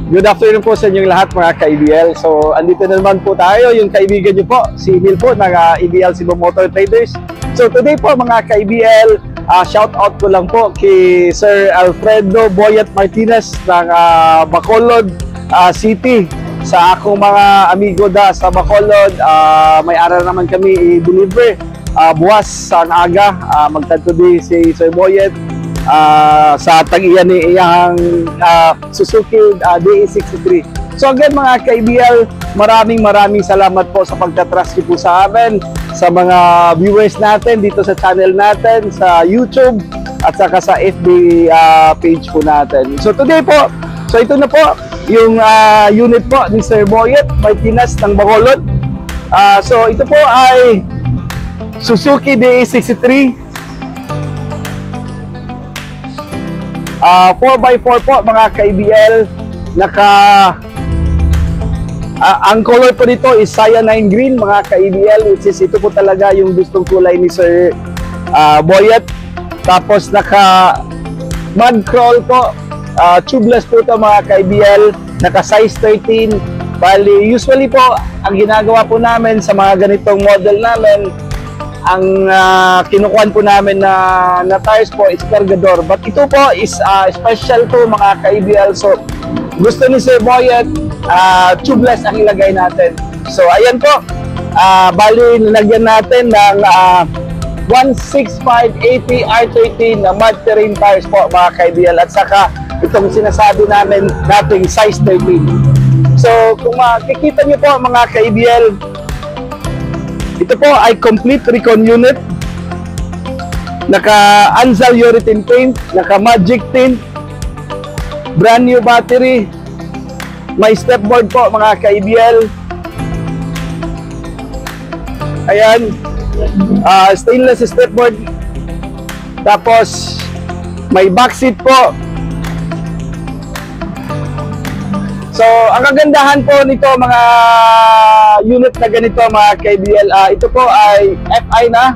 Good afternoon po sa inyong lahat mga ka-EBL. So, andito na naman po tayo, yung kaibigan nyo po, si Emil po, ng EBL Cebu Motor Traders. So, today po mga ka-EBL, shout out ko lang po kay Sir Alfredo Boyet Martinez ng Bacolod City. Sa akong mga amigo sa Bacolod, may aral naman kami i-deliver. Buwas sa aga, magtanto di si Sir Boyet. Sa tag-iyan ni iyang Suzuki DE63. So again mga ka-EBL, maraming salamat po sa pagtatrust niyo po sa amin, sa mga viewers natin dito sa channel natin, sa YouTube at saka sa FB page po natin. So today po, so ito na po yung unit po ni Sir Boyet Martinez ng Bacolod. So ito po ay Suzuki DE63 4x4 po mga ka-EBL. Ang color po nito is cyanide green mga ka-EBL, which is ito po talaga yung gustong kulay ni Sir Boyet. Tapos naka mud crawl po, tubeless po ito mga ka-EBL, naka size 13. Bali usually po ang ginagawa po namin sa mga ganitong model namin, ang kinukuhan po namin na tires po is cargador. But ito po is special po mga ka-EBL. So gusto ni Sir Boyet, tubeless ang ilagay natin. So ayan po, bali nilagyan natin ng 16580 R13 na mud terrain tires po mga ka-EBL. At saka itong sinasabi namin nating size 13. So kung makikita nyo po mga ka-EBL, ito po ay complete recon unit. Naka Anzal urethane paint, naka magic tint, brand new battery, may stepboard po mga ka-EBL. Ayan, stainless stepboard. Tapos may backseat po. So, ang kagandahan po nito mga unit na ganito mga ka-EBL, ito po ay FI na.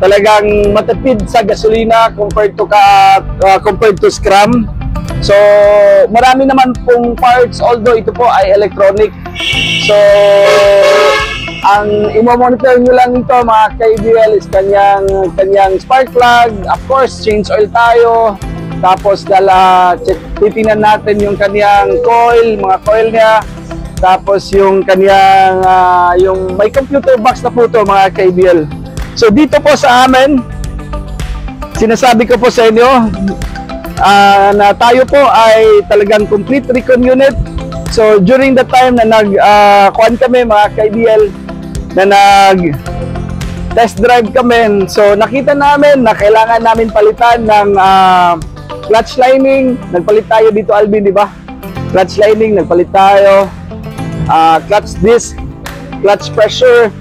Talagang matipid sa gasolina compared to scram. So, marami naman pong parts, although ito po ay electronic. So, ang imo-monitor nyo lang ito mga ka-EBL is kanyang spark plug. Of course, change oil tayo. Tapos titingnan natin yung kaniyang coil, mga coil niya. Tapos yung kaniyang yung may computer box na po ito mga ka-EBL. So dito po sa amin, sinasabi ko po sa inyo na tayo po ay talagang complete recon unit. So during the time na kuhan kami mga ka-EBL, na test drive kami, so nakita namin na kailangan namin palitan ng clutch lining. Nagpalit tayo dito, Alvin, di ba? Clutch lining, nagpalit tayo. Clutch disc, clutch pressure,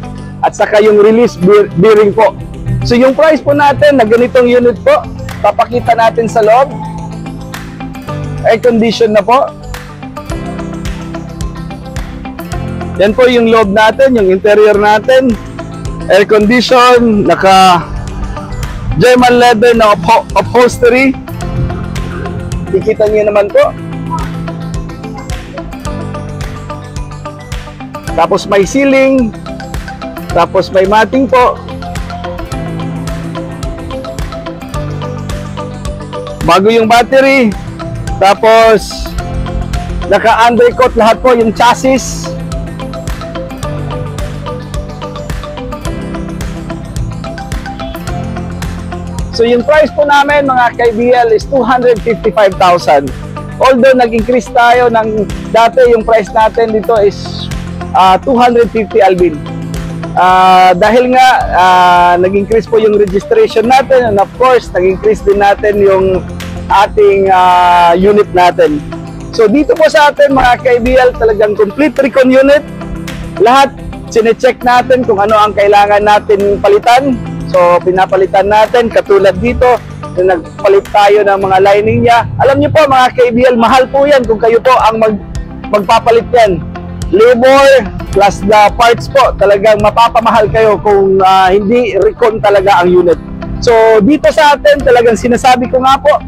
at saka yung release bearing po. So yung price po natin na ganitong unit po, papakita natin sa loob. Air condition na po. Yan po yung loob natin, yung interior natin. Air condition, naka German leather na upholstery. Kikita niyo naman po. Tapos may ceiling. Tapos may matting po. Bago yung battery. Tapos naka-undercoat lahat po yung chassis. So yung price po namin mga ka-EBL is 255,000. Although nag-increase tayo ng dati, yung price natin dito is 250, Alvin. Dahil nga nag-increase po yung registration natin, and of course nag-increase din natin yung ating unit natin. So dito po sa atin mga ka-EBL, talagang complete recon unit. Lahat sine-check natin kung ano ang kailangan natin palitan. So, pinapalitan natin, katulad dito, na nagpalit tayo ng mga lining niya. Alam niyo po mga ka-EBL, mahal po yan kung kayo po ang magpapalit yan. Labor plus the parts po, talagang mapapamahal kayo kung hindi recon talaga ang unit. So, dito sa atin, talagang sinasabi ko nga po,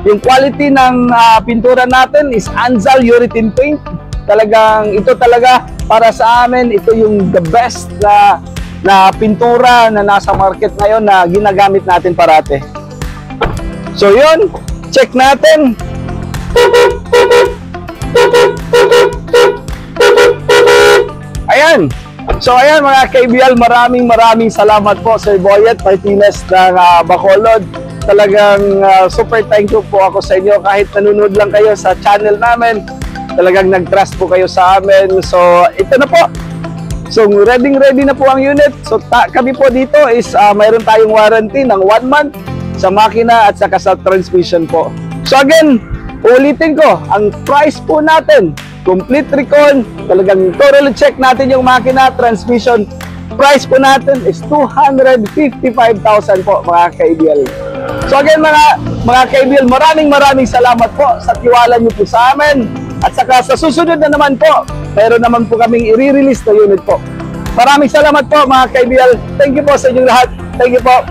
Yung quality ng pintura natin is Anzal Urethane Paint. Talagang ito talaga para sa amin, ito yung the best na pintura na nasa market ngayon na ginagamit natin parate. So yun, check natin. Ayan. So ayan mga KBL, maraming salamat po Sir Boyet Martinez ng Bacolod. Talagang super thank you po ako sa inyo kahit nanonood lang kayo sa channel namin. Talagang nag-trust po kayo sa amin. So ito na po. So ready na po ang unit. So kami po dito is mayroon tayong warranty ng 1 month sa makina at saka sa transmission po. So again, ulitin ko, ang price po natin, complete recon, talagang thoroughly check natin yung makina, transmission, price po natin is 255,000 po mga KBL. So again mga KBL, maraming salamat po sa tiwala niyo po sa amin. At saka sa susunod na naman po, mayroon naman po kaming i-release na unit po. Maraming salamat po mga KBL. Thank you po sa inyong lahat. Thank you po.